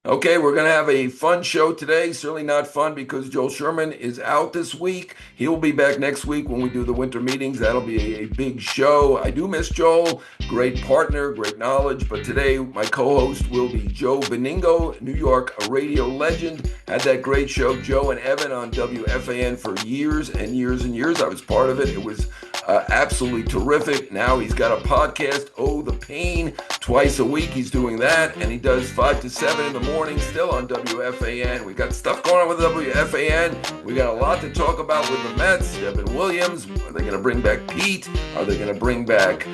Okay, we're going to have a fun show today. Certainly not fun because Joel Sherman is out this week. He'll be back next week when we do the winter meetings. That'll be a big show. I do miss Joel. Great partner, great knowledge. But today, my co-host will be Joe Benigno, New York radio legend. Had that great show, Joe and Evan, on WFAN for years and years and years. I was part of it. It was absolutely terrific. Now he's got a podcast, Oh the Pain, twice a week. He's doing that, and he does 5 to 7 in the morning still on WFAN. We got stuff going on with WFAN. We got a lot to talk about with the Mets. Devin Williams. Are they going to bring back Pete? Are they going to bring back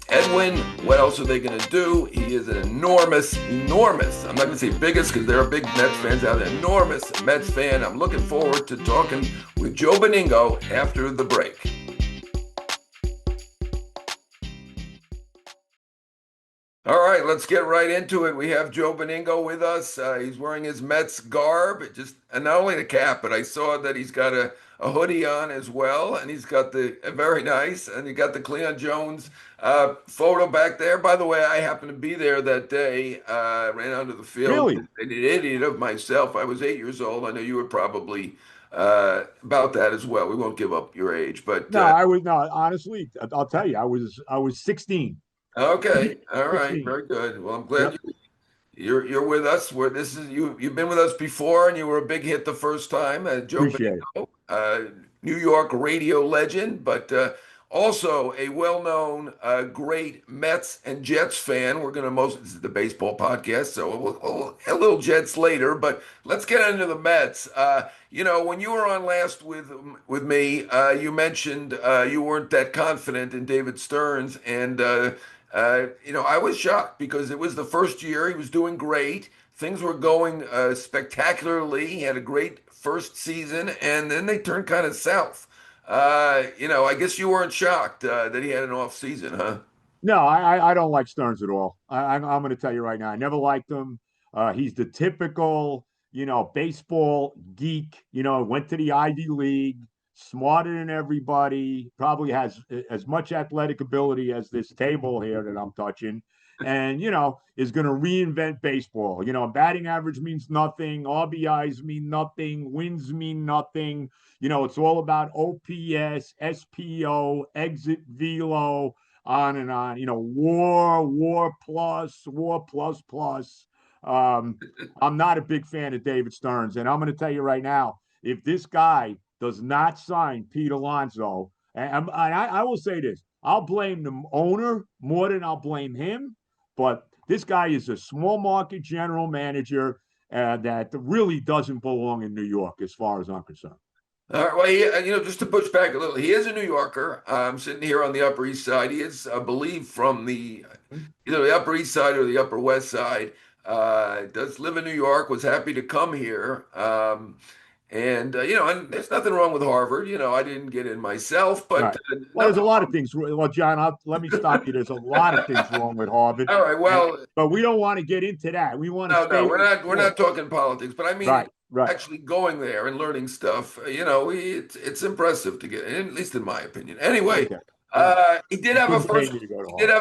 Edwin? What else are they going to do? He is an enormous, I'm not going to say biggest because there are big Mets fans out there, enormous Mets fan. I'm looking forward to talking with Joe Benigno after the break. All right, let's get right into it. We have Joe Benigno with us. He's wearing his Mets garb, and not only the cap, but I saw that he's got a hoodie on as well, and he's got very nice, and he got the Cleon Jones photo back there. By the way, I happened to be there that day. Ran onto the field. Really? An idiot of myself. I was 8 years old. I know you were probably about that as well. We won't give up your age, but No, I was no. Honestly, I'll tell you, I was 16. Okay. All right. 16. Very good. Well, I'm glad Yep. you're with us. Where this is you've been with us before, and you were a big hit the first time. Joe Appreciate it. Benigno, New York radio legend, but also a well-known, great Mets and Jets fan. This is the baseball podcast, so we'll a little Jets later. But let's get into the Mets. When you were on last with me, you mentioned you weren't that confident in David Stearns, and I was shocked because it was the first year. He was doing great. Things were going spectacularly. He had a great first season, and then they turned kind of south. I guess you weren't shocked that he had an off season, huh? No, I don't like Stearns at all. I'm going to tell you right now, I never liked him. He's the typical, baseball geek. Went to the Ivy League, smarter than everybody. Probably has as much athletic ability as this table here that I'm touching, and is going to reinvent baseball. Batting average means nothing. RBIs mean nothing. Wins mean nothing. It's all about OPS, SPO, exit velo, on and on. War plus plus. I'm not a big fan of David Stearns, and I'm going to tell you right now, if this guy does not sign Pete Alonso, and I will say this, I'll blame the owner more than I'll blame him, but this guy is a small market general manager that really doesn't belong in New York, as far as I'm concerned. All right. Well, just to push back a little, he is a New Yorker. I'm sitting here on the Upper East Side. He is, I believe, from either the Upper East Side or the Upper West Side. Does live in New York. Was happy to come here. And there's nothing wrong with Harvard. I didn't get in myself, but Right. Well, there's a lot of things. Well, John, let me stop you. There's a lot of things wrong with Harvard. All right. Well, but we don't want to get into that. We want to no, we're not talking politics, but I mean, right. actually going there and learning stuff, it's impressive to get, at least in my opinion. Anyway, Okay. he did have a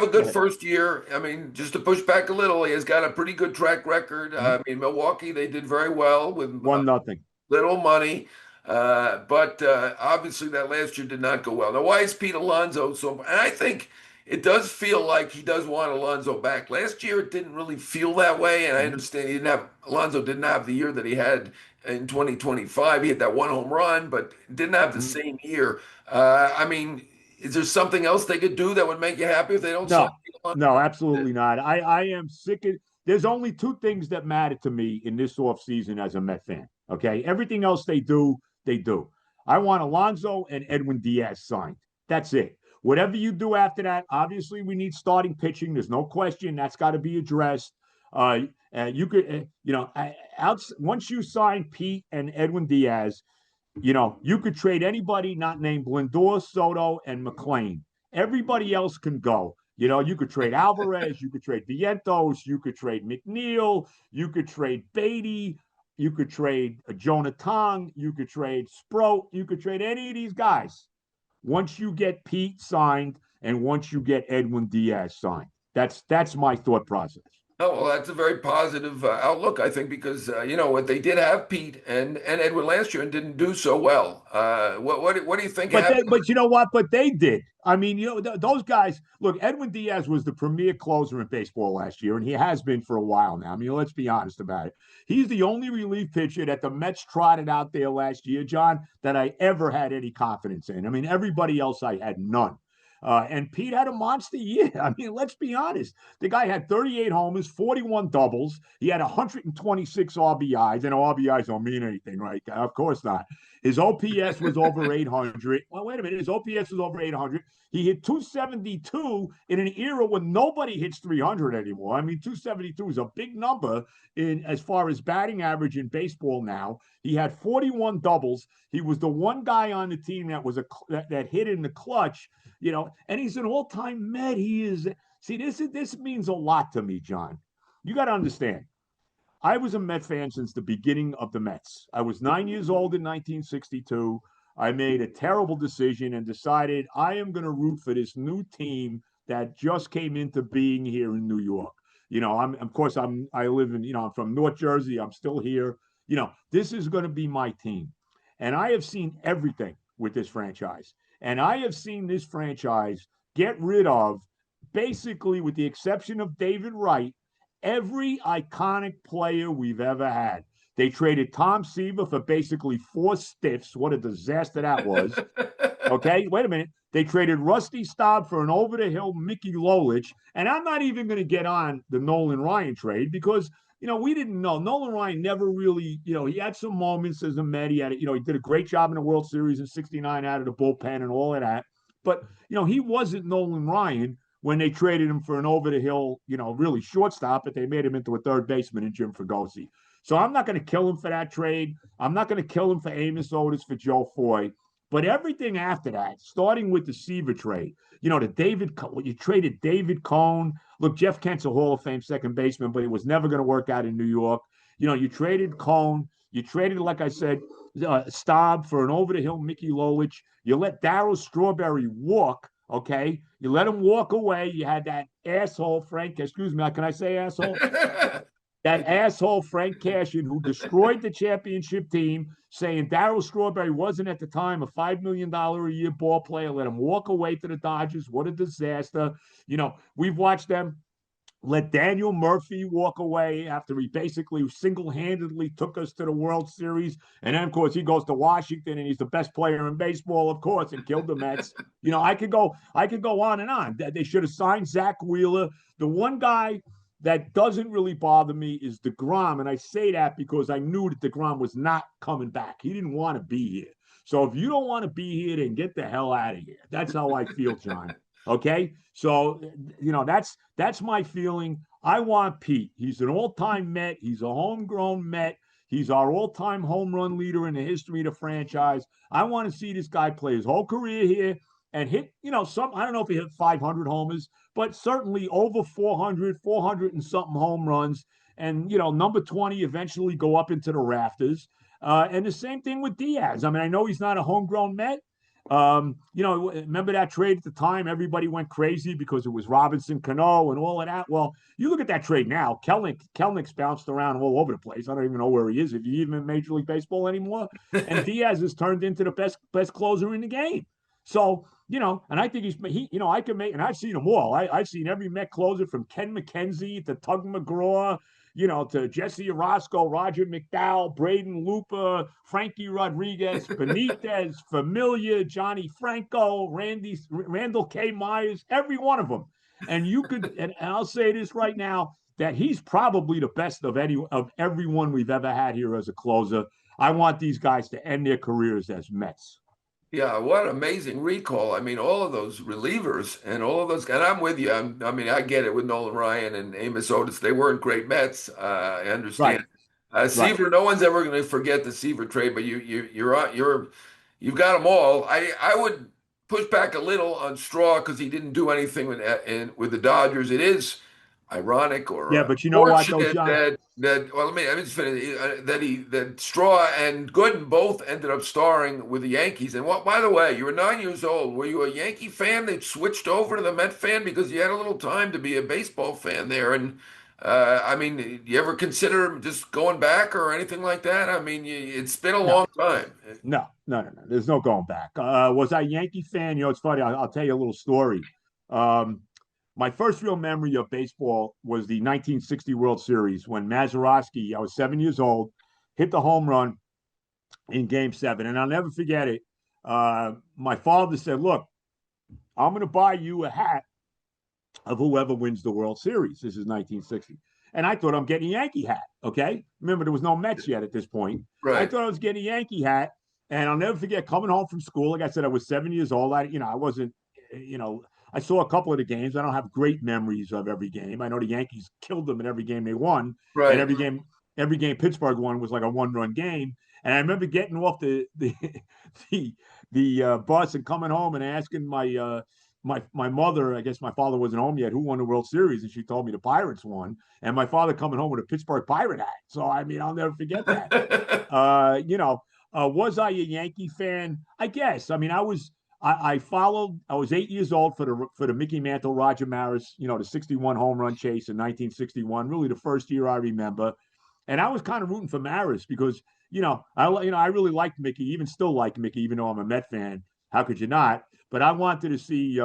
good first year. I mean, just to push back a little, he has got a pretty good track record. I mean, Milwaukee, they did very well with 1-0. little money. But obviously that last year did not go well. Now, why is Pete Alonso and I think it does feel like he does want Alonso back. Last year it didn't really feel that way, and I understand Alonso didn't have the year that he had in 2025. He had that one home run, but didn't have the same year. I mean, is there something else they could do that would make you happy if they don't sign Pete Alonso? No, absolutely not. I am sick of. There's only two things that matter to me in this offseason as a Met fan. Okay, everything else they do. I want Alonso and Edwin Diaz signed. That's it. Whatever you do after that, obviously we need starting pitching. There's no question that's got to be addressed. You could, once you sign Pete and Edwin Diaz, you could trade anybody not named Lindor, Soto, and McClain. Everybody else can go. You could trade Alvarez, you could trade Vientos, you could trade McNeil, you could trade Beatty, you could trade Jonathan, you could trade Sproat, you could trade any of these guys. Once you get Pete signed and once you get Edwin Diaz signed, that's my thought process. Oh, well, that's a very positive outlook, I think, because what they did have Pete and Edwin last year and didn't do so well. What do you think happened? But you know what? But they did. I mean, those guys. Look, Edwin Diaz was the premier closer in baseball last year, and he has been for a while now. I mean, let's be honest about it. He's the only relief pitcher that the Mets trotted out there last year, John, that I ever had any confidence in. I mean, everybody else I had none. And Pete had a monster year. I mean, let's be honest. The guy had 38 homers, 41 doubles. He had 126 RBIs, and RBIs don't mean anything, right? Of course not. His OPS was over 800. Well, wait a minute. His OPS was over 800. He hit 272 in an era when nobody hits 300 anymore. I mean, 272 is a big number in as far as batting average in baseball now. He had 41 doubles. He was the one guy on the team that was that hit in the clutch, and he's an all-time Met. He is. See, this means a lot to me, John. You got to understand. I was a Met fan since the beginning of the Mets. I was 9 years old in 1962. I made a terrible decision and decided I am going to root for this new team that just came into being here in New York. I live in, I'm from North Jersey. I'm still here. This is going to be my team. And I have seen everything with this franchise. And I have seen this franchise get rid of, basically, with the exception of David Wright, every iconic player we've ever had. They traded Tom Seaver for basically four stiffs. What a disaster that was. Okay, wait a minute. They traded Rusty Staub for an over-the-hill Mickey Lolich. And I'm not even going to get on the Nolan Ryan trade because, we didn't know. Nolan Ryan never really, he had some moments as a Met. He had, he did a great job in the World Series in 69 out of the bullpen and all of that. But, he wasn't Nolan Ryan when they traded him for an over-the-hill, really shortstop, but they made him into a third baseman in Jim Fregosi. So I'm not going to kill him for that trade. I'm not going to kill him for Amos Otis for Joe Foy. But everything after that, starting with the Seaver trade, you traded David Cone. Look, Jeff Kent's a Hall of Fame second baseman, but it was never going to work out in New York. You traded Cone. You traded, like I said, Staub for an over-the-hill Mickey Lolich. You let Darryl Strawberry walk. Okay, you let him walk away. You had that asshole Frank. Excuse me, can I say asshole? That asshole Frank Cashin, who destroyed the championship team, saying Darryl Strawberry wasn't at the time a $5 million a year ball player. Let him walk away to the Dodgers. What a disaster! We've watched them let Daniel Murphy walk away after he basically single-handedly took us to the World Series. And then, of course, he goes to Washington and he's the best player in baseball, of course, and killed the Mets. I could go on and on. They should have signed Zach Wheeler. The one guy that doesn't really bother me is DeGrom. And I say that because I knew that DeGrom was not coming back. He didn't want to be here. So if you don't want to be here, then get the hell out of here. That's how I feel, John. Okay, so that's my feeling. I want Pete. He's an all-time Met. He's a homegrown Met. He's our all-time home run leader in the history of the franchise. I want to see this guy play his whole career here and hit, some. I don't know if he hit 500 homers, but certainly over 400 and something home runs. And number 20 eventually go up into the rafters. And the same thing with Diaz. I mean, I know he's not a homegrown Met. Remember that trade at the time? Everybody went crazy because it was Robinson Cano and all of that. Well, you look at that trade now. Kelnick's bounced around all over the place. I don't even know where he is. If he's even in Major League Baseball anymore. And Diaz has turned into the best closer in the game. So, and I think I can make, and I've seen them all. I've seen every Met closer from Ken McKenzie to Tug McGraw, to Jesse Orozco, Roger McDowell, Braden Looper, Frankie Rodriguez, Benitez, Familia, Johnny Franco, Randall K. Myers, every one of them. And and I'll say this right now, that he's probably the best of everyone we've ever had here as a closer. I want these guys to end their careers as Mets. Yeah, what an amazing recall. I mean, all of those relievers and all of those, and I'm with you. I get it with Nolan Ryan and Amos Otis. They weren't great Mets. I understand. Seaver, right. No one's ever going to forget the Seaver trade, but you've got them all. I would push back a little on Straw because he didn't do anything with the Dodgers. It is ironic or but you know what, though, John? Let me just finish. That Straw and Gooden both ended up starring with the Yankees. And by the way, you were 9 years old. Were you a Yankee fan that switched over to the Met fan because you had a little time to be a baseball fan there? And I mean, you ever consider just going back or anything like that? I mean, it's been a No, long time. no. There's no going back. Was I a Yankee fan? It's funny. I'll tell you a little story. Um, my first real memory of baseball was the 1960 World Series when Mazeroski, I was 7 years old, hit the home run in Game 7, and I'll never forget it. My father said, "Look, I'm going to buy you a hat of whoever wins the World Series." This is 1960. And I thought I'm getting a Yankee hat. Okay. Remember, there was no Mets yet at this point. I Right, thought I was getting a Yankee hat. And I'll never forget coming home from school. Like I said, I was 7 years old. I wasn't, I saw a couple of the games. I don't have great memories of every game. I know the Yankees killed them in every game they won. And right. every game Pittsburgh won was like a one-run game. And I remember getting off the bus and coming home and asking my mother, I guess my father wasn't home yet, who won the World Series, and she told me the Pirates won. And my father coming home with a Pittsburgh Pirate hat. So I mean, I'll never forget that. Was I a Yankee fan? I guess. I mean, I followed. I was 8 years old for the Mickey Mantle, Roger Maris, the 61 home run chase in 1961. Really, the first year I remember, and I was kind of rooting for Maris because I really liked Mickey, even still like Mickey, even though I'm a Met fan. How could you not? But I wanted to see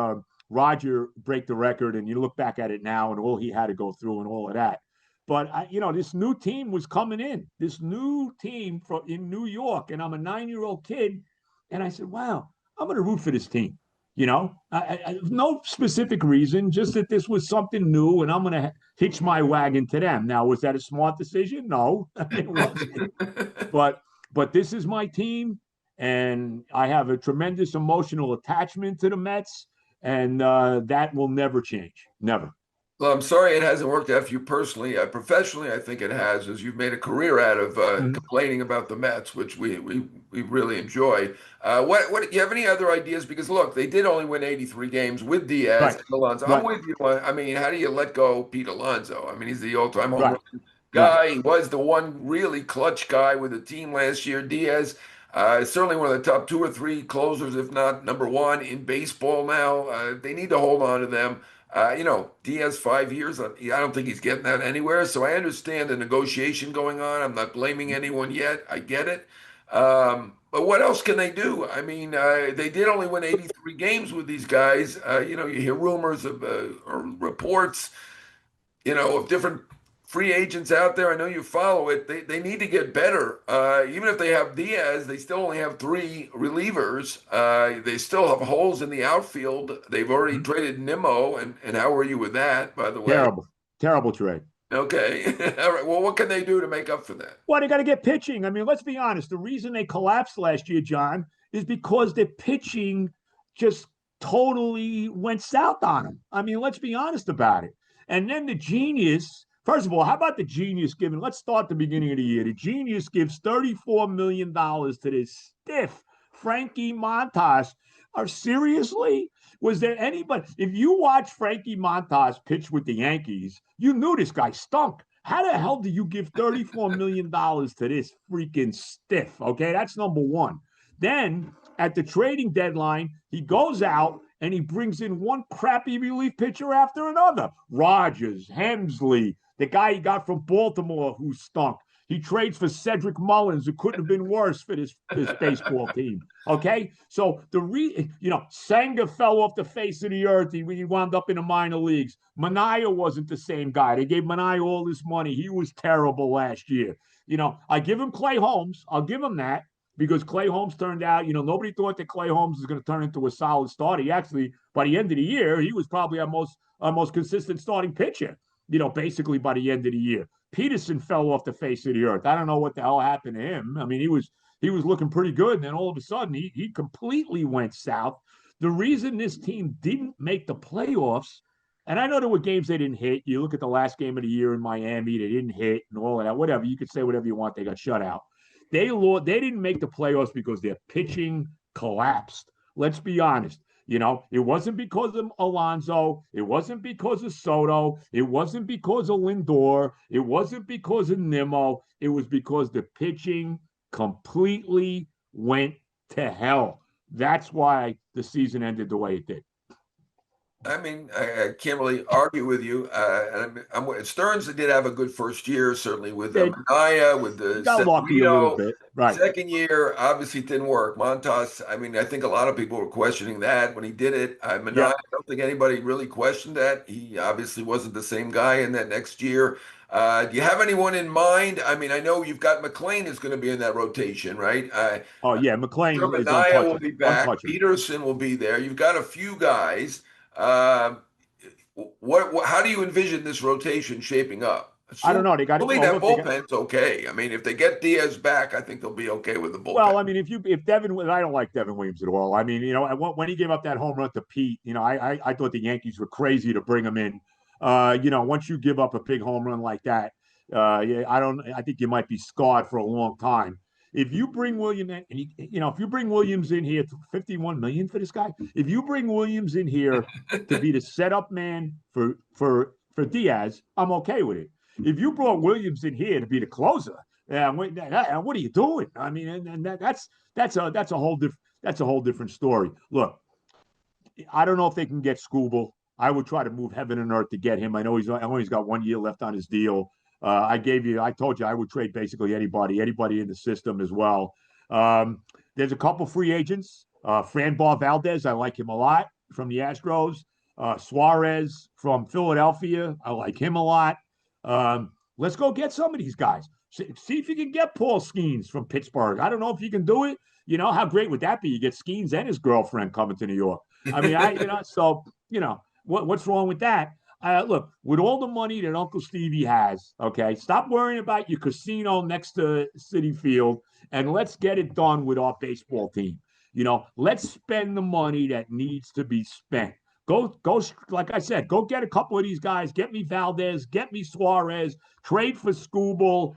Roger break the record, and you look back at it now and all he had to go through and all of that. But this new team was coming in, this new team in New York, and I'm a 9-year-old kid, and I said, "Wow, I'm going to root for this team." No specific reason, just that this was something new, and I'm going to hitch my wagon to them. Now, was that a smart decision? No, it wasn't. But this is my team, and I have a tremendous emotional attachment to the Mets, and that will never change. Never. Well, I'm sorry it hasn't worked out for you personally. Professionally, I think it has, as you've made a career out of Mhm. complaining about the Mets, which we really enjoy. What do you have any other ideas? Because look, they did only win 83 games with Diaz Right, and Alonso. I'm right, with you. I mean, how do you let go Pete Alonso? I mean, he's the all-time home right, run right. guy. He was the one really clutch guy with the team last year. Diaz, certainly one of the top two or three closers, if not number one in baseball now. They need to hold on to them. Diaz 5 years. I don't think he's getting that anywhere. So I understand the negotiation going on. I'm not blaming anyone yet. I get it. But what else can they do? I mean, they did only win 83 games with these guys. You hear rumors of or reports, of different free agents out there. I know you follow it. They need to get better. Even if they have Diaz, they still only have three relievers. They still have holes in the outfield. They've already Mhm. traded Nimmo, and how are you with that, by the way? Terrible, terrible trade. Okay. All right. Well, what can they do to make up for that? Well, they got to get pitching. I mean, let's be honest. The reason they collapsed last year, John, is because their pitching just totally went south on them. I mean, let's be honest about it. And then the genius, first of all, how about the genius giving? Let's start the beginning of the year. The genius gives $34 million to this stiff Frankie Montas. Or seriously? Was there anybody? If you watch Frankie Montas pitch with the Yankees, you knew this guy stunk. How the hell do you give $34 million to this freaking stiff? Okay, that's number one. Then at the trading deadline, he goes out and he brings in one crappy relief pitcher after another. Rogers, Hemsley, the guy he got from Baltimore who stunk. He trades for Cedric Mullins, who couldn't have been worse for this baseball team. Okay, so Sanger fell off the face of the earth. He wound up in the minor leagues. Mania wasn't the same guy. They gave Mania all this money. He was terrible last year. I give him Clay Holmes. I'll give him that because Clay Holmes turned out. Nobody thought that Clay Holmes was going to turn into a solid starter. He actually, by the end of the year, he was probably our most consistent starting pitcher. Basically by the end of the year. Peterson fell off the face of the earth. I don't know what the hell happened to him. I mean, he was looking pretty good, and then all of a sudden he completely went south. The reason this team didn't make the playoffs, and I know there were games they didn't hit. You look at the last game of the year in Miami, they didn't hit and all of that. Whatever, you could say whatever you want. They got shut out. They didn't make the playoffs because their pitching collapsed. Let's be honest. It wasn't because of Alonso. It wasn't because of Soto. It wasn't because of Lindor. It wasn't because of Nimmo. It was because the pitching completely went to hell. That's why the season ended the way it did. I mean, I can't really argue with you. And Stearns did have a good first year, certainly with They Manaya, with he the got lucky a little Severino. bit, right? Second year, obviously it didn't work. Montas, I mean, I think a lot of people were questioning that when he did it. Manaya, Yeah. I don't think anybody really questioned that. He obviously wasn't the same guy in that next year. Do you have anyone in mind? I mean, I know you've got McLean is going to be in that rotation, right? Oh yeah, McLean is Manaya will untouchable. be back. Untouchable. Peterson will be there. You've got a few guys. Um, how do you envision this rotation shaping up? I don't know. They got it. Assuming Well, that look, they got. bullpen's okay. I mean, if they get Diaz back, I think they'll be okay with the bullpen. Well, I mean, if Devin, I don't like Devin Williams at all. I mean, when he gave up that home run to Pete, I thought the Yankees were crazy to bring him in. Once you give up a big home run like that, yeah, I think you might be scarred for a long time. If you bring Williams in, and if you bring Williams in here, 51 million for this guy. If you bring Williams in here to be the setup man for Diaz, I'm okay with it. If you brought Williams in here to be the closer, yeah, what are you doing? I mean, and that's a whole different story. Look, I don't know if they can get Scooble. I would try to move heaven and earth to get him. I know he's got 1 year left on his deal. I told you I would trade basically anybody in the system as well. There's a couple free agents. Franbar Valdez, I like him a lot from the Astros. Suarez from Philadelphia, I like him a lot. Let's go get some of these guys. See if you can get Paul Skeens from Pittsburgh. I don't know if you can do it. How great would that be? You get Skeens and his girlfriend coming to New York. I mean, what's wrong with that? Look, with all the money that Uncle Stevie has, okay, stop worrying about your casino next to Citi Field and let's get it done with our baseball team. Let's spend the money that needs to be spent. Go, like I said, go get a couple of these guys. Get me Valdez, get me Suarez, trade for Scooble.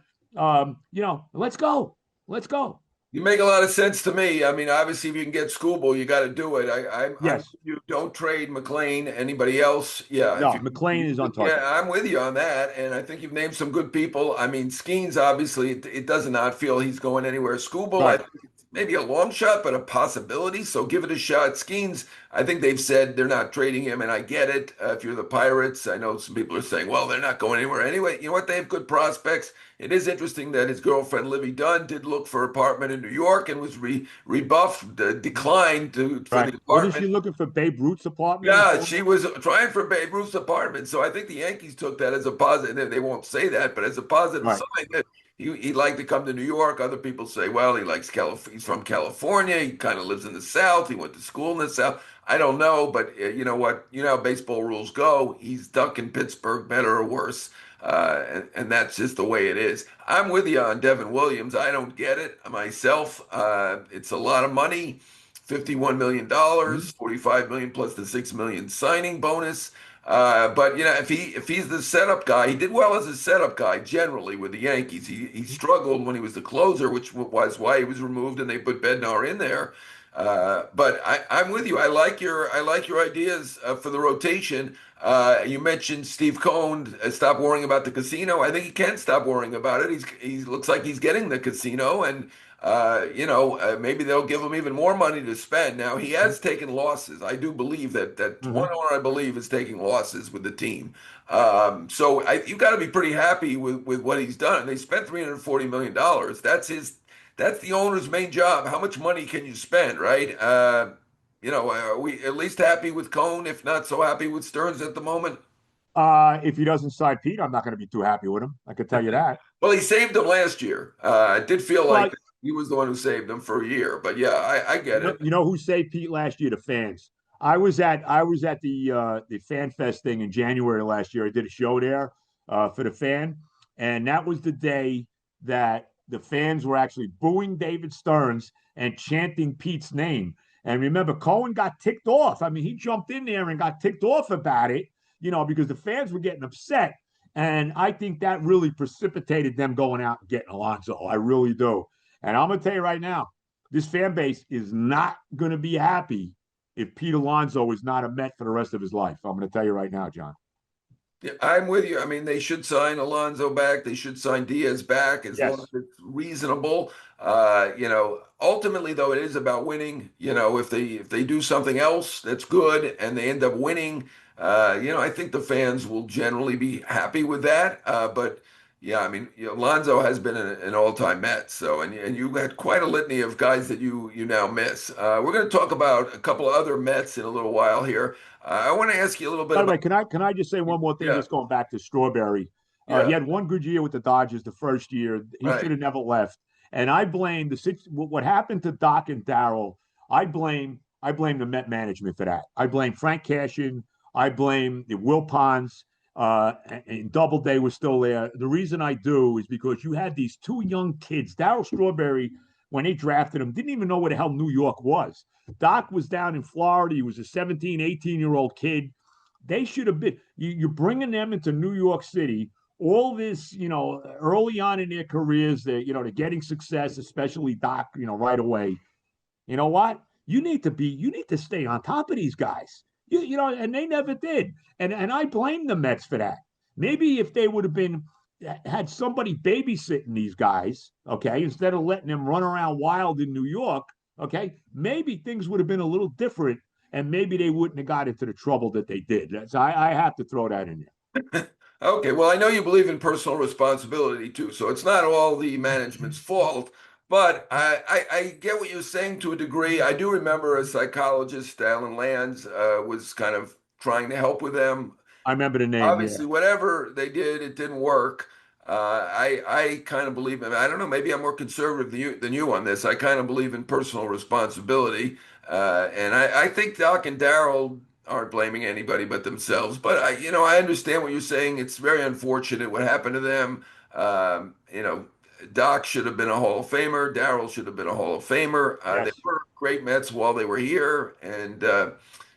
Let's go. Let's go. You make a lot of sense to me. I mean, obviously, if you can get Scooble, you got to do it. I'm Yes. you don't trade McLean. Anybody else? Yeah, if No, you, McLean is yeah, untouchable. I'm with you on that. And I think you've named some good people. I mean, Skeens obviously it does not feel he's going anywhere. Scooble, I Right. think it's maybe a long shot, but a possibility. So give it a shot. Skeens, I think they've said they're not trading him, and I get it. If you're the Pirates, I know some people are saying, well, they're not going anywhere anyway. You know what? They have good prospects. It is interesting that his girlfriend Livy Dunn did look for an apartment in New York and was rebuffed, declined for Right. the Wasn't she apartment. looking for Babe Ruth's apartment in Yeah, Florida? she was trying for Babe Ruth's apartment. So I think the Yankees took that as a positive. They won't say that, but as a positive Right. sign that he'd like to come to New York. Other people say, well, he likes California. He's from California. He kind of lives in the South. He went to school in the South. I don't know, but you know what? You know how baseball rules go. He's stuck in Pittsburgh, better or worse. And that's just the way it is. I'm with you on Devin Williams. I don't get it myself. It's a lot of money. $51 million, Mhm. 45 million plus the 6 million signing bonus. But if he's the setup guy, he did well as a setup guy generally with the Yankees. He struggled when he was the closer, which was why he was removed and they put Bednar in there. But I'm with you. I like your ideas for the rotation. You mentioned Steve Cohn. Stop worrying about the casino. I think he can stop worrying about it. He looks like he's getting the casino, and maybe they'll give him even more money to spend. Now he has taken losses. I do believe that one Mhm. owner I believe is taking losses with the team. So you got to be pretty happy with what he's done. They spent $340 million. That's the owner's main job. How much money can you spend, right? Are we at least happy with Cohn, if not so happy with Stearns at the moment? If he doesn't sign Pete, I'm not going to be too happy with him. I could tell you that. Well, he saved him last year. It did feel like Well, he was the one who saved him for a year. But yeah, I get it. you know who saved Pete last year? The fans. I was at the Fan Fest thing in January last year. I did a show there for the fan, and that was the day that the fans were actually booing David Stearns and chanting Pete's name. And remember, Cohen got ticked off. I mean, he jumped in there and got ticked off about it, because the fans were getting upset. And I think that really precipitated them going out and getting Alonso. I really do. And I'm going to tell you right now, this fan base is not going to be happy if Pete Alonso is not a Met for the rest of his life. I'm going to tell you right now, John. Yeah, I'm with you. I mean, they should sign Alonso back. They should sign Diaz back as long Yes. as it's reasonable. Ultimately though, it is about winning. If they do something else that's good and they end up winning, I think the fans will generally be happy with that. But yeah, I mean, Alonso has been an all-time Met. So, and you had quite a litany of guys that you now miss. We're going to talk about a couple of other Mets in a little while here. I want to ask you a little bit By the about. way, can I just say one more thing? Yeah, Just going back to Strawberry, he yeah, had one good year with the Dodgers the first year. He should right. have never left. And I blame what happened to Doc and Darrell. I blame the Met management for that. I blame Frank Cashin. I blame the Will Ponds. And Doubleday was still there. The reason I do is because you had these two young kids. Darrell Strawberry, when they drafted him, didn't even know where the hell New York was. Doc was down in Florida. He was a 17, 18-year-old kid. They should have been. You're bringing them into New York City. All this, early on in their careers, they're getting success, especially Doc, right away. You know what? You need to stay on top of these guys. And they never did. And I blame the Mets for that. Maybe if they would have had somebody babysitting these guys, okay, instead of letting them run around wild in New York, okay, maybe things would have been a little different, and maybe they wouldn't have got into the trouble that they did. So I have to throw that in there. Okay, well, I know you believe in personal responsibility too, so it's not all the management's fault. But I get what you're saying to a degree. I do remember a psychologist, Alan Lands, was kind of trying to help with them. I remember the name. Yeah. Obviously, whatever they did, it didn't work. I kind of believe in. I don't know. Maybe I'm more conservative than you on this. I kind of believe in personal responsibility, and I think Doc and Darrell aren't blaming anybody but themselves. But I understand what you're saying. It's very unfortunate what happened to them. Doc should have been a Hall of Famer. Darrell should have been a Hall of Famer. They Yes. were great Mets while they were here, and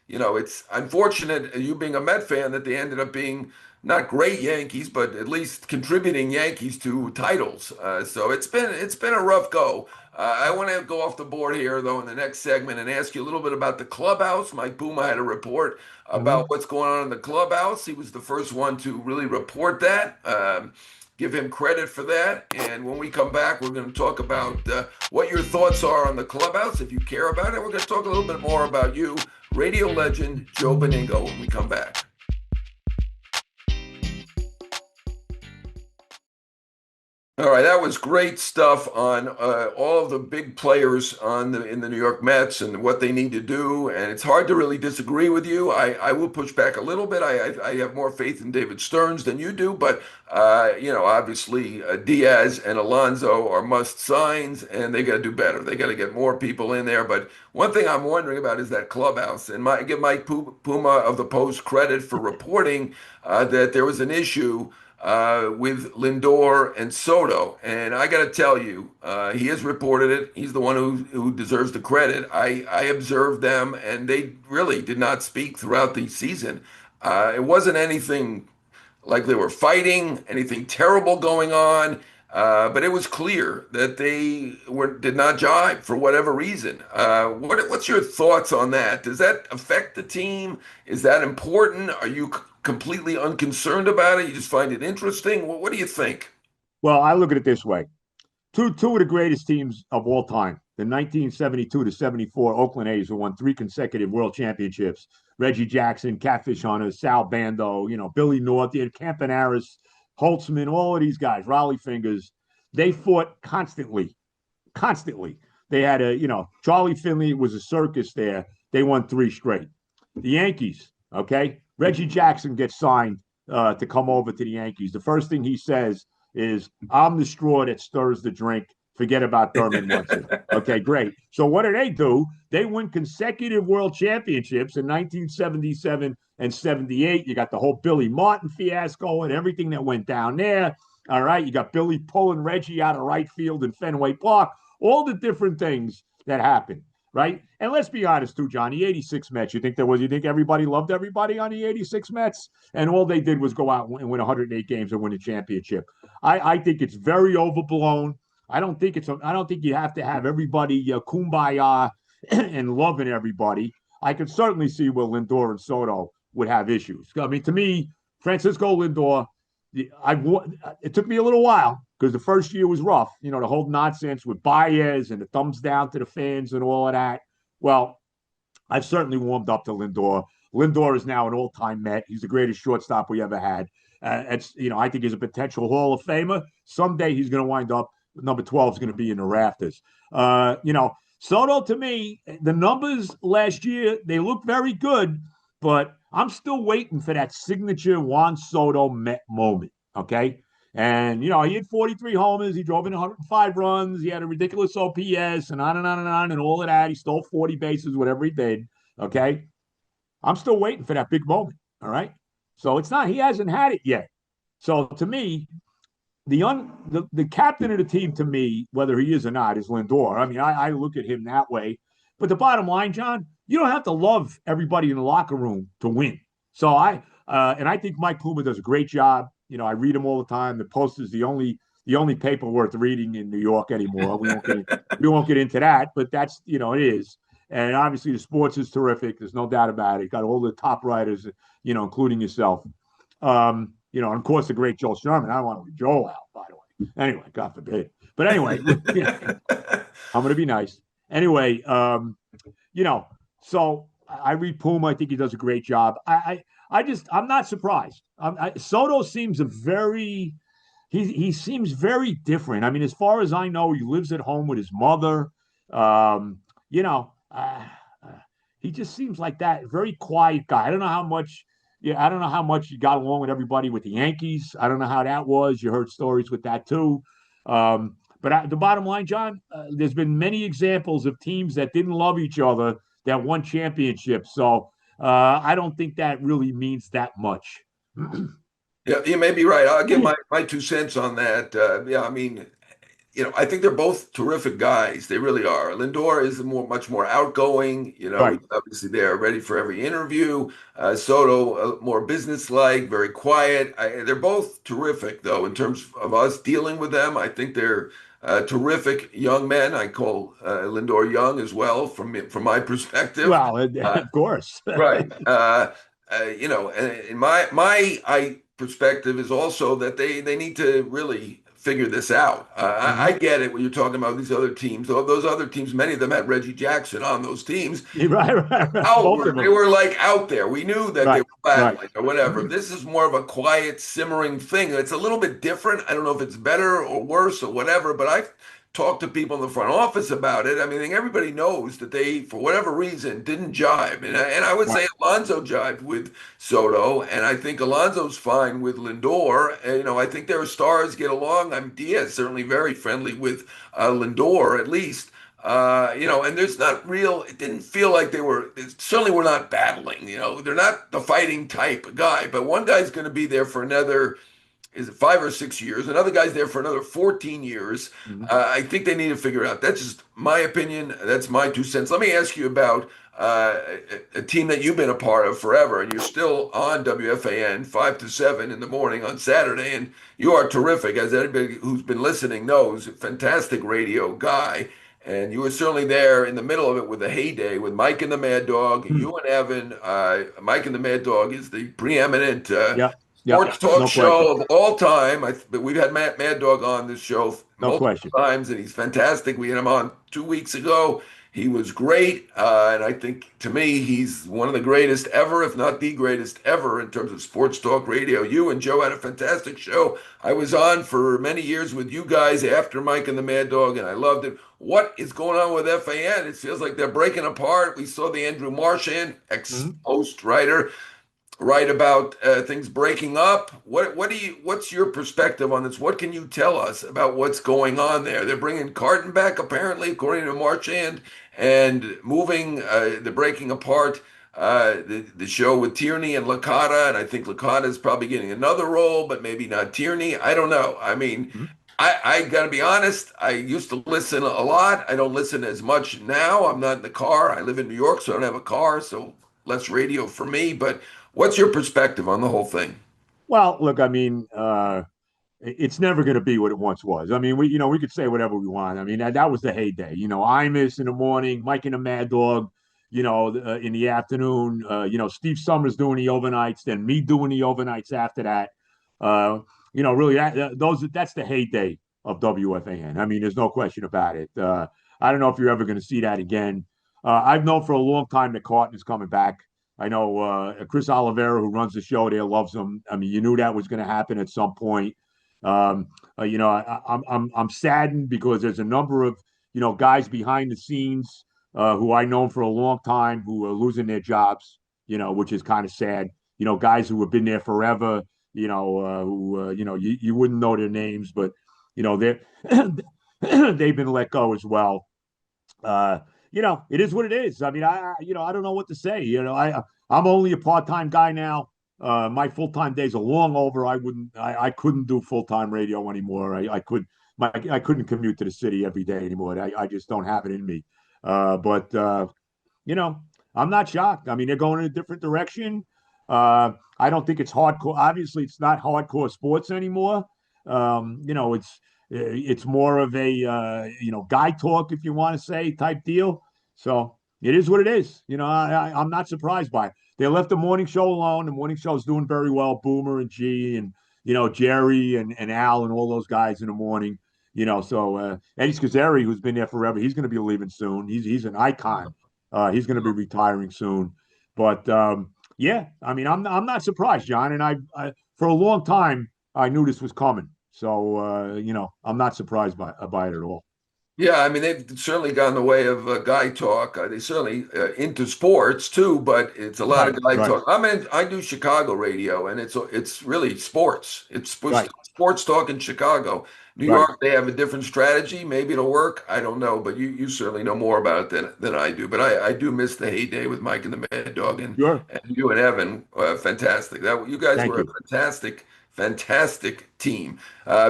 it's unfortunate, you being a Met fan, that they ended up being not great Yankees, but at least contributing Yankees to titles. So it's been a rough go. I want to go off the board here though in the next segment and ask you a little bit about the clubhouse. Mike Puma had a report about Mhm. what's going on in the clubhouse. He was the first one to really report that. Give him credit for that. And when we come back, we're going to talk about what your thoughts are on the clubhouse, if you care about it. We're going to talk a little bit more about you, radio legend Joe Benigno, when we come back. All right, that was great stuff on all of the big players in the New York Mets and what they need to do. And it's hard to really disagree with you. I will push back a little bit. I have more faith in David Stearns than you do, but obviously Diaz and Alonso are must signs, and they got to do better. They got to get more people in there. But one thing I'm wondering about is that clubhouse, and give Mike Puma of the Post credit for reporting that there was an issue with Lindor and Soto. And I got to tell you, he has reported it. He's the one who deserves the credit. I observed them, and they really did not speak throughout the season. It wasn't anything like they were fighting, anything terrible going on. But it was clear that they did not jive for whatever reason. What's your thoughts on that? Does that affect the team? Is that important? Are you completely unconcerned about it? You just find it interesting? What do you think? Well, I look at it this way. Two of the greatest teams of all time, the 1972 to 74 Oakland A's, who won three consecutive world championships. Reggie Jackson, Catfish Hunter, Sal Bando, Billy North, Campaneris, Holtzman, all of these guys, Raleigh Fingers. They fought constantly, constantly. They had Charlie Finley was a circus there. They won three straight. The Yankees, okay? Reggie Jackson gets signed to come over to the Yankees. The first thing he says is, I'm the straw that stirs the drink. Forget about Thurman Munson. Okay, great. So what do? They win consecutive world championships in 1977 and 78. You got the whole Billy Martin fiasco and everything that went down there. All right, you got Billy pulling Reggie out of right field in Fenway Park. All the different things that happened, right? And let's be honest, too, John. The '86 Mets. You think everybody loved everybody on the '86 Mets, and all they did was go out and win 108 games and win a championship. I think it's very overblown. I don't think you have to have everybody kumbaya and loving everybody. I can certainly see where Lindor and Soto would have issues. I mean, to me, Francisco Lindor. It took me a little while because the first year was rough. You know, the whole nonsense with Baez and the thumbs down to the fans and all of that. Well, I've certainly warmed up to Lindor. Lindor is now an all-time Met. He's the greatest shortstop we ever had. I think he's a potential Hall of Famer. Someday he's going to wind up. Number 12 is going to be in the rafters. Soto, to me, the numbers last year, they look very good, but I'm still waiting for that signature Juan Soto Met moment. Okay. And, he had 43 homers. He drove in 105 runs. He had a ridiculous OPS and on and on and on and all of that. He stole 40 bases, whatever he did. Okay. I'm still waiting for that big moment. All right. So he hasn't had it yet. So to me, the captain of the team, to me, whether he is or not, is Lindor. I mean, I look at him that way. But the bottom line, John, you don't have to love everybody in the locker room to win. So I think Mike Puma does a great job. I read him all the time. The Post is the only paper worth reading in New York anymore. We won't get into that, but that's it is. And obviously the sports is terrific. There's no doubt about it. Got all the top writers, including yourself. And of course the great Joel Sherman. I don't want to leave Joel out, by the way. Anyway, God forbid. But anyway, I'm going to be nice. Anyway, so I read Puma. I think he does a great job. I'm not surprised. Soto seems he seems very different. I mean, as far as I know, he lives at home with his mother. He just seems like that very quiet guy. I don't know how much he got along with everybody with the Yankees. I don't know how that was. You heard stories with that too. But the bottom line, John, there's been many examples of teams that didn't love each other that won championships. So I don't think that really means that much. Yeah, you may be right. I'll give my 2 cents on that. I mean, I think they're both terrific guys. They really are. Lindor is much more outgoing. Right. Obviously they're ready for every interview. Soto, more businesslike, very quiet. They're both terrific, though, in terms of us dealing with them. I think they're terrific young men. I call Lindor young as well, from my perspective. Well, of course. Right. And my perspective is also that they need to really figure this out. I get it when you're talking about these other teams. Those other teams, many of them had Reggie Jackson on those teams. Right. They were like out there. We knew that they were battling or whatever. Mm-hmm. This is more of a quiet, simmering thing. It's a little bit different. I don't know if it's better or worse or whatever, but I've talked to people in the front office about it. I mean, everybody knows that they, for whatever reason, didn't jibe. And I would say Alonso jibed with Soto, and I think Alonso's fine with Lindor. I think their stars get along. Diaz certainly very friendly with Lindor, at least. And there's not it didn't feel like they certainly were not battling. They're not the fighting type of guy, but one guy's going to be there for another, is it 5 or 6 years? Another guy's there for another 14 years. Mm-hmm. I think they need to figure it out. That's just my opinion. That's my 2 cents. Let me ask you about a team that you've been a part of forever, and you're still on WFAN 5 to 7 in the morning on Saturday, and you are terrific, as anybody who's been listening knows. A fantastic radio guy. And you were certainly there in the middle of it with the heyday with Mike and the Mad Dog, you and Evan. Mike and the Mad Dog is the preeminent sports talk show of all time. We've had Mad Dog on this show multiple times, and he's fantastic. We had him on 2 weeks ago. He was great, and I think, to me, he's one of the greatest ever, if not the greatest ever, in terms of sports talk radio. You and Joe had a fantastic show. I was on for many years with you guys after Mike and the Mad Dog, and I loved it. What is going on with FAN? It feels like they're breaking apart. We saw the Andrew Marchand, ex-Post writer, write about things breaking up. What's your perspective on this? What can you tell us about what's going on there? They're bringing Carton back, apparently, according to Marchand, and moving, they're breaking apart the show with Tierney and Licata, and I think Licata is probably getting another role, but maybe not Tierney. I don't know. I mean, I got to be honest, I used to listen a lot. I don't listen as much now. I'm not in the car. I live in New York, so I don't have a car, so less radio for me. But what's your perspective on the whole thing? Well, look, I mean, it's never going to be what it once was. I mean, we could say whatever we want. I mean, that was the heyday. Imus in the morning, Mike and the Mad Dog, in the afternoon. Steve Summers doing the overnights, then me doing the overnights after that. Really, that's the heyday of WFAN. I mean, there's no question about it. I don't know if you're ever going to see that again. I've known for a long time that Carton is coming back. I know Chris Oliveira, who runs the show there, loves him. I mean, you knew that was going to happen at some point. I'm saddened because there's a number of guys behind the scenes who I know for a long time who are losing their jobs. Which is kind of sad. Guys who have been there forever. Who you wouldn't know their names, but they're they've been let go as well. It is what it is. I mean, I don't know what to say. I'm only a part-time guy now. My full-time days are long over. I couldn't do full-time radio anymore. I couldn't commute to the city every day anymore. I just don't have it in me. But I'm not shocked. I mean, they're going in a different direction. I don't think it's hardcore. Obviously, it's not hardcore sports anymore. It's more of a guy talk, if you want to say, type deal. So it is what it is. I'm not surprised by it. They left the morning show alone. The morning show is doing very well. Boomer and G and Jerry and Al and all those guys in the morning. So Eddie Scazzeri, who's been there forever, he's going to be leaving soon. He's an icon. He's going to be retiring soon. But yeah, I mean, I'm not surprised, John. And I for a long time I knew this was coming. So I'm not surprised by it at all. Yeah, I mean, they've certainly gone the way of guy talk. They certainly into sports too, but it's a lot of guy Right. talk. I do Chicago radio, and it's really sports. It's Right. sports talk in Chicago. New Right. York, they have a different strategy. Maybe it'll work. I don't know, but you certainly know more about it than I do. But I do miss the heyday with Mike and the Mad Dog Sure. and you and Evan. Fantastic. You guys Thank were a you. fantastic team.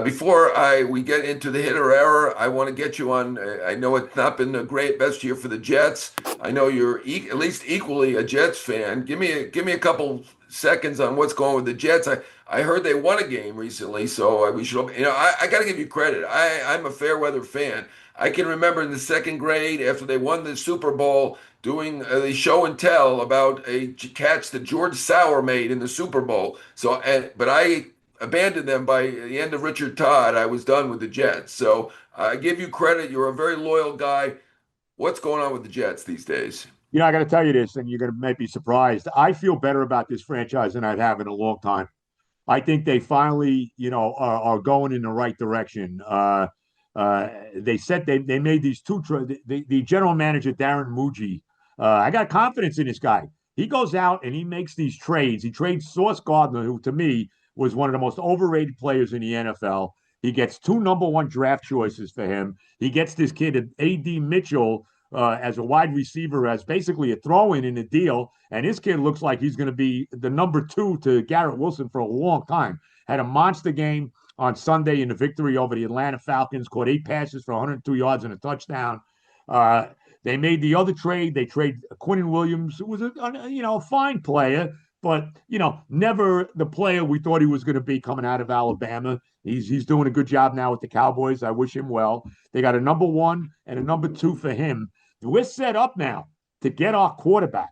Before we get into the hit or error, I want to get you on. I know it's not been the best year for the Jets. I know you're at least equally a Jets fan. Give me a couple seconds on what's going with the Jets. I heard they won a game recently, so we should. I got to give you credit. I'm a fair weather fan. I can remember in the second grade after they won the Super Bowl doing the show and tell about a catch that George Sauer made in the Super Bowl. But I abandoned them by the end of Richard Todd. I was done with the Jets. So I give you credit. You're a very loyal guy. What's going on with the Jets these days? I got to tell you this, and you're going to might be surprised. I feel better about this franchise than I've had in a long time. I think they finally, are going in the right direction. They made these the general manager Darren Muji. I got confidence in this guy. He goes out and he makes these trades. He trades Sauce Gardner, who to me was one of the most overrated players in the NFL. He gets 2 number 1 draft choices for him. He gets this kid A.D. Mitchell as a wide receiver, as basically a throw-in the deal. And this kid looks like he's going to be the number 2 to Garrett Wilson for a long time. Had a monster game on Sunday in the victory over the Atlanta Falcons, caught 8 passes for 102 yards and a touchdown. They made the other trade. They traded Quinnen Williams, who was a fine player, but never the player we thought he was going to be coming out of Alabama. He's doing a good job now with the Cowboys. I wish him well. They got a number 1 and a number 2 for him. We're set up now to get our quarterback.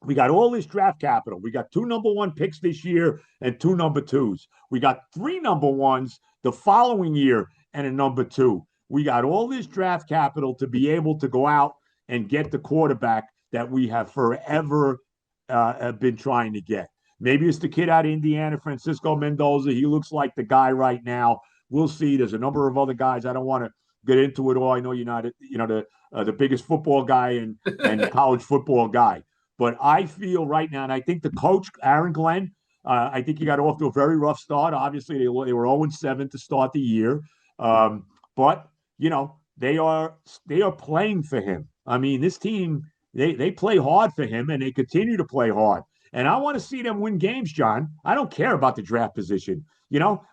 We got all this draft capital. We got 2 number 1 picks this year and 2 number 2s. We got 3 number 1s the following year and a number 2. We got all this draft capital to be able to go out and get the quarterback that we have forever been trying to get. Maybe it's the kid out of Indiana, Francisco Mendoza. He looks like the guy right now. We'll see. There's a number of other guys. I don't want to get into it all. I know you're not, the biggest football guy and college football guy. But I feel right now, and I think the coach, Aaron Glenn, I think he got off to a very rough start. Obviously, they were 0-7 to start the year. But they are playing for him. I mean, this team, they play hard for him, and they continue to play hard. And I want to see them win games, John. I don't care about the draft position.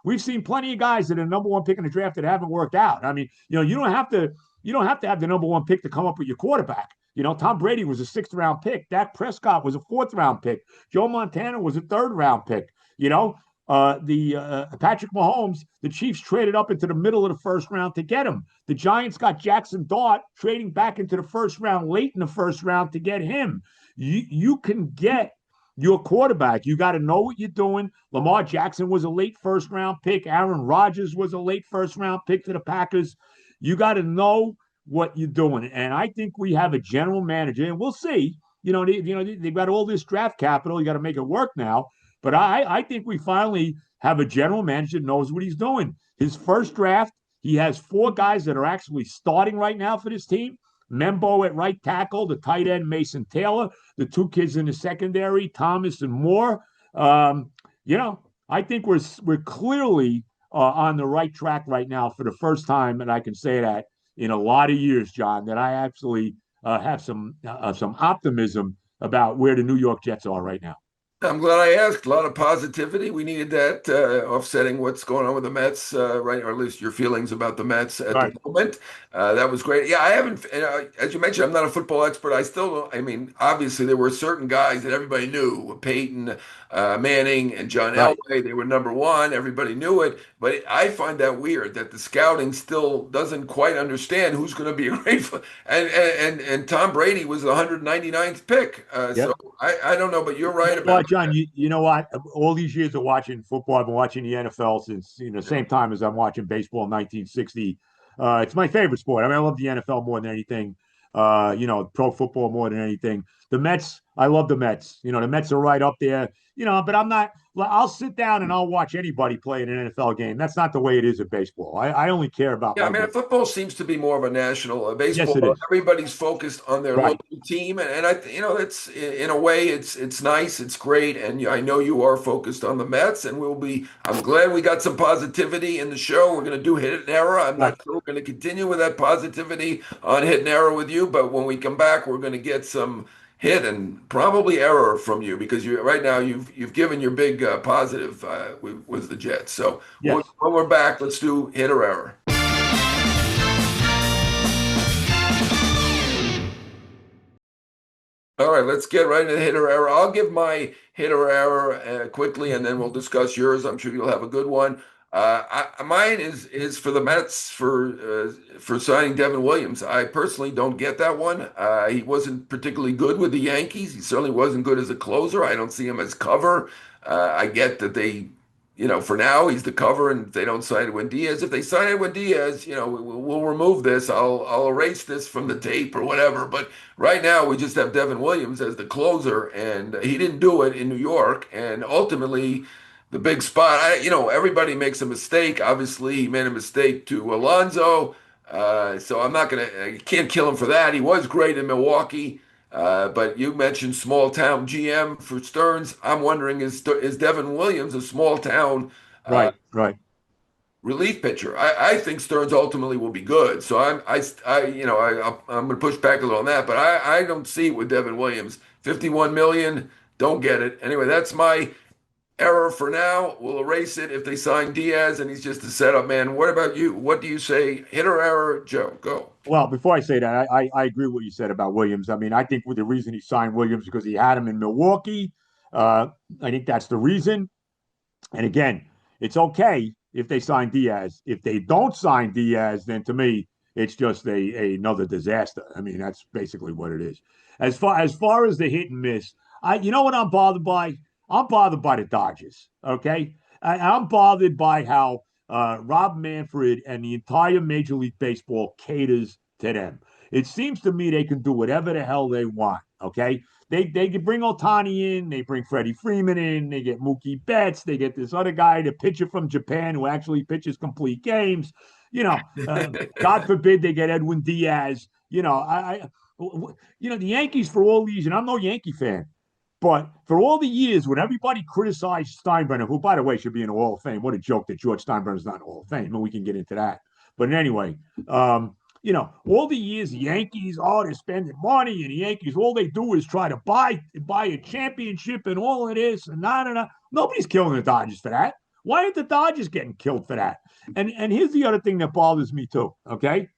We've seen plenty of guys that are number 1 pick in the draft that haven't worked out. I mean, you don't have to have the number 1 pick to come up with your quarterback. Tom Brady was a 6th round pick. Dak Prescott was a 4th round pick. Joe Montana was a 3rd round pick. the Patrick Mahomes, the Chiefs traded up into the middle of the first round to get him. The Giants got Jackson Dart trading back into the first round, late in the first round to get him. You can get your quarterback. You got to know what you're doing. Lamar Jackson was a late first round pick. Aaron Rodgers was a late first round pick for the Packers. You got to know what you're doing. And I think we have a general manager, and we'll see. They've got all this draft capital. You got to make it work now. But I think we finally have a general manager that knows what he's doing. His first draft, he has 4 guys that are actually starting right now for this team. Membo at right tackle, the tight end Mason Taylor, the 2 kids in the secondary, Thomas and Moore. I think we're clearly on the right track right now for the first time, and I can say that in a lot of years, John, that I actually have some optimism about where the New York Jets are right now. I'm glad I asked. A lot of positivity. We needed that, offsetting what's going on with the Mets, right? Or at least your feelings about the Mets at the moment. That was great. Yeah, I haven't, as you mentioned, I'm not a football expert. I still don't, I mean, obviously there were certain guys that everybody knew, Peyton, Manning, and John Elway. They were number one. Everybody knew it. But I find that weird that the scouting still doesn't quite understand who's going to be a great. And Tom Brady was the 199th pick. So I don't know, but you're right about. John, you know what? All these years of watching football, I've been watching the NFL since same time as I'm watching baseball in 1960. It's my favorite sport. I mean, I love the NFL more than anything. Pro football more than anything. The Mets, I love the Mets. The Mets are right up there. But I'm not. I'll sit down and I'll watch anybody play in an NFL game. That's not the way it is in baseball. I only care about. Yeah, I mean, football seems to be more of a national. Baseball, yes, it is. Everybody's focused on their local team, and that's in a way, it's nice, it's great, and I know you are focused on the Mets, and I'm glad we got some positivity in the show. We're going to do Hit and Error. I'm not sure we're going to continue with that positivity on Hit and Error with you, but when we come back, we're going to get some hit and probably error from you because right now you've given your big positive with the Jets. So when we're back, let's do hit or error. All right, let's get right into hit or error. I'll give my hit or error quickly, and then we'll discuss yours. I'm sure you'll have a good one. Mine is for the Mets for signing Devin Williams. I personally don't get that one. He wasn't particularly good with the Yankees. He certainly wasn't good as a closer. I don't see him as cover. I get that they, for now he's the cover, and they don't sign Edwin Diaz. If they sign Edwin Diaz, we'll remove this. I'll erase this from the tape or whatever. But right now we just have Devin Williams as the closer, and he didn't do it in New York, and ultimately. The big spot, everybody makes a mistake. Obviously, he made a mistake to Alonso, so I can't kill him for that. He was great in Milwaukee, but you mentioned small town GM for Stearns. I'm wondering, is Devin Williams a small town relief pitcher? I think Stearns ultimately will be good. So I'm going to push back a little on that, but I don't see it with Devin Williams. 51 million, don't get it. Anyway, that's my error for now. We'll erase it if they sign Diaz and he's just a setup man. What about you? What do you say? Hit or error, Joe? Go. Well, before I say that, I agree with what you said about Williams. I mean, I think the reason he signed Williams because he had him in Milwaukee. I think that's the reason. And again, it's okay if they sign Diaz. If they don't sign Diaz, then to me, it's just another disaster. I mean, that's basically what it is. As far as the hit and miss, you know what I'm bothered by? I'm bothered by the Dodgers, okay? I'm bothered by how Rob Manfred and the entire Major League Baseball caters to them. It seems to me they can do whatever the hell they want, okay? They can bring Ohtani in, they bring Freddie Freeman in, they get Mookie Betts, they get this other guy, the pitcher from Japan who actually pitches complete games. God forbid they get Edwin Diaz. The Yankees for all these, and I'm no Yankee fan, but for all the years when everybody criticized Steinbrenner, who, by the way, should be in the Hall of Fame, what a joke that George Steinbrenner's not in the Hall of Fame, and we can get into that. But anyway, all the years the Yankees, they're spending money, and the Yankees, all they do is try to buy a championship and all of this, and nobody's killing the Dodgers for that. Why aren't the Dodgers getting killed for that? And here's the other thing that bothers me too, okay?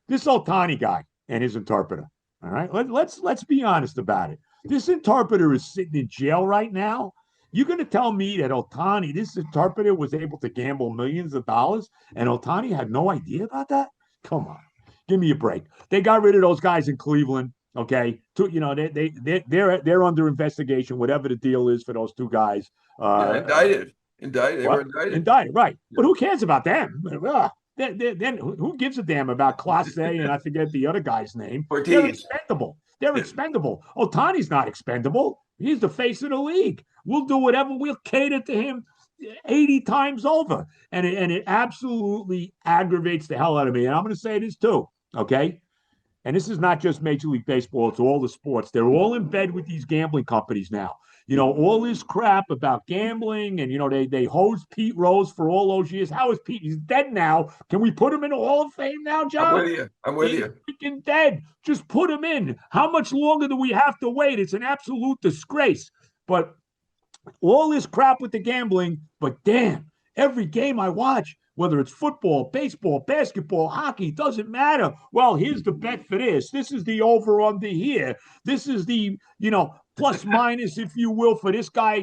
This Ohtani guy and his interpreter, all right? Let's be honest about it. This interpreter is sitting in jail right now, You're going to tell me that Otani, this interpreter, was able to gamble millions of dollars, and Otani had no idea about that? Come on, give me a break. They got rid of those guys in Cleveland. Okay, they're under investigation, whatever the deal is for those two guys. Yeah, indicted. Indicted. They were What? indicted. Indicted, right? Yeah. But who cares about them? Then who gives a damn about Classe and I forget the other guy's name? They're Ortiz. expendable. They're Yeah. expendable. Otani's not expendable. He's the face of the league. We'll do whatever. We'll cater to him 80 times over. And it absolutely aggravates the hell out of me. And I'm going to say this too, okay? And this is not just Major League Baseball, it's all the sports. They're all in bed with these gambling companies now. All this crap about gambling, and they hosed Pete Rose for all those years. How is Pete? He's dead now. Can we put him in the Hall of Fame now, I'm John? with you. I'm with He's you. freaking dead. Just put him in. How much longer do we have to wait? It's an absolute disgrace. But all this crap with the gambling, but damn, every game I watch, whether it's football, baseball, basketball, hockey, doesn't matter. Well, here's the bet for this. This is the over under here. This is the, plus minus, if you will, for this guy.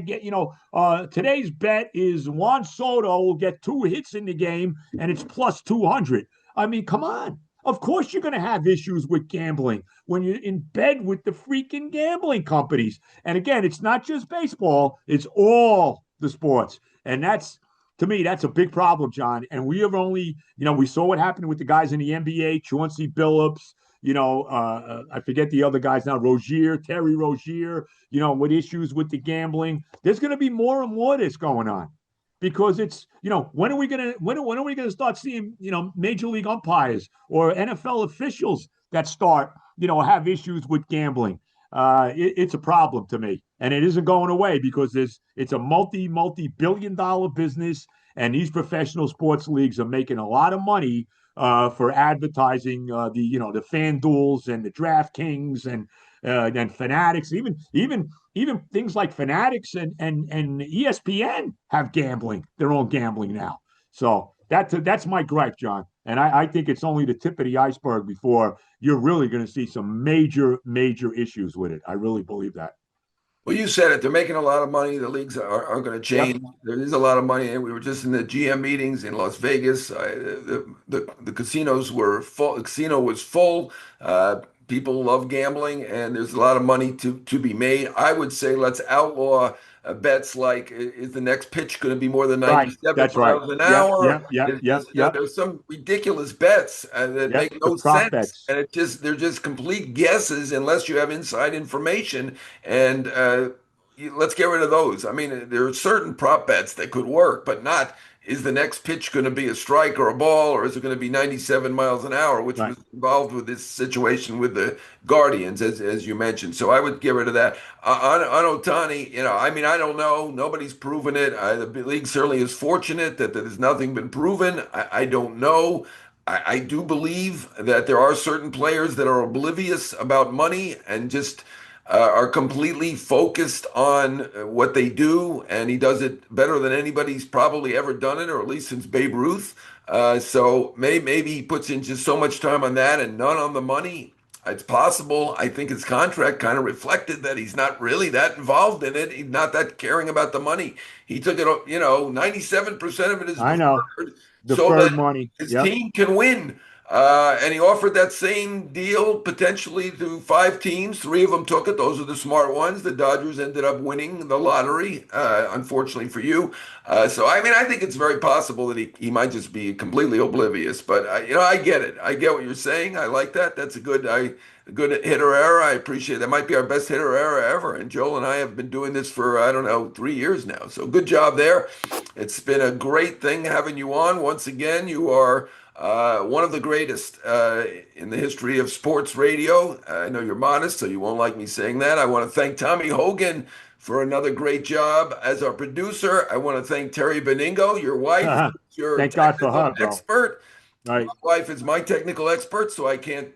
Today's bet is Juan Soto will get 2 hits in the game, and it's plus 200. I mean, come on. Of course, you're going to have issues with gambling when you're in bed with the freaking gambling companies. And again, it's not just baseball, it's all the sports. And to me, that's a big problem, John. And we have only, we saw what happened with the guys in the NBA, Chauncey Billups, I forget the other guys now, Terry Rozier, with issues with the gambling. There's going to be more and more of this going on. Because it's, when are we gonna start seeing, major league umpires or NFL officials that start, have issues with gambling? It's a problem to me, and it isn't going away because it's a multi-billion-dollar business, and these professional sports leagues are making a lot of money for advertising the FanDuels and the DraftKings and Fanatics, even things like Fanatics and ESPN have their own gambling now. So that's my gripe, John. And I think it's only the tip of the iceberg before you're really going to see some major issues with it. I really believe that. Well, you said it. They're making a lot of money. The leagues aren't going to change. Yep. There is a lot of money. And we were just in the GM meetings in Las Vegas. The casinos were full. The casino was full. People love gambling, and there's a lot of money to be made. I would say let's outlaw bets like, is the next pitch going to be more than Right. 97 That's right. miles an hour? Yep. There's some ridiculous bets that make no prop sense, bets. and they're just complete guesses unless you have inside information. And let's get rid of those. I mean, there are certain prop bets that could work, but not, is the next pitch going to be a strike or a ball, or is it going to be 97 miles an hour, which Right. was involved with this situation with the Guardians, as you mentioned. So I would get rid of that. On Otani, I mean, I don't know. Nobody's proven it. The league certainly is fortunate that there's nothing been proven. I don't know. I do believe that there are certain players that are oblivious about money and just are completely focused on what they do, and he does it better than anybody's probably ever done it, or at least since Babe Ruth. So maybe he puts in just so much time on that and none on the money. It's possible. I think his contract kind of reflected that he's not really that involved in it. He's not that caring about the money. He took it, 97% of it is I know. deferred so Deferred that money. his Yep. team can win. And he offered that same deal potentially to 5 teams. 3 of them took it. Those are the smart ones. The Dodgers ended up winning the lottery, unfortunately for you. So, I mean, I think it's very possible that he might just be completely oblivious. But, I get it. I get what you're saying. I like that. That's a good hitter error. I appreciate it. That might be our best hitter error ever. And Joel and I have been doing this for, 3 years now. So good job there. It's been a great thing having you on. Once again, you are one of the greatest in the history of sports radio. I know you're modest, so you won't like me saying that. I want to thank Tommy Hogan for another great job as our producer. I want to thank Terry Benigno, your wife, your Thank God for technical her, bro. expert. Right. My wife is my technical expert, so I can't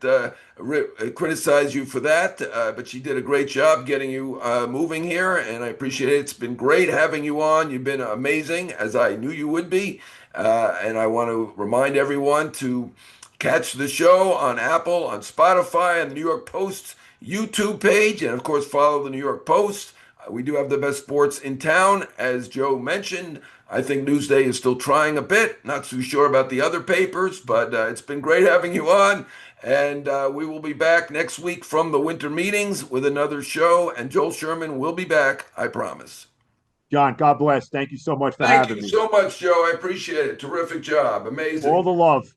criticize you for that. But she did a great job getting you moving here, and I appreciate it. It's been great having you on. You've been amazing, as I knew you would be. And I want to remind everyone to catch the show on Apple, on Spotify, on the New York Post's YouTube page, and of course, follow the New York Post. We do have the best sports in town, as Joe mentioned. I think Newsday is still trying a bit. Not too sure about the other papers, but it's been great having you on. And we will be back next week from the winter meetings with another show. And Joel Sherman will be back, I promise. John, God bless. Thank you so much for Thank having you me. so much, Joe. I appreciate it. Terrific job. All Amazing. the love.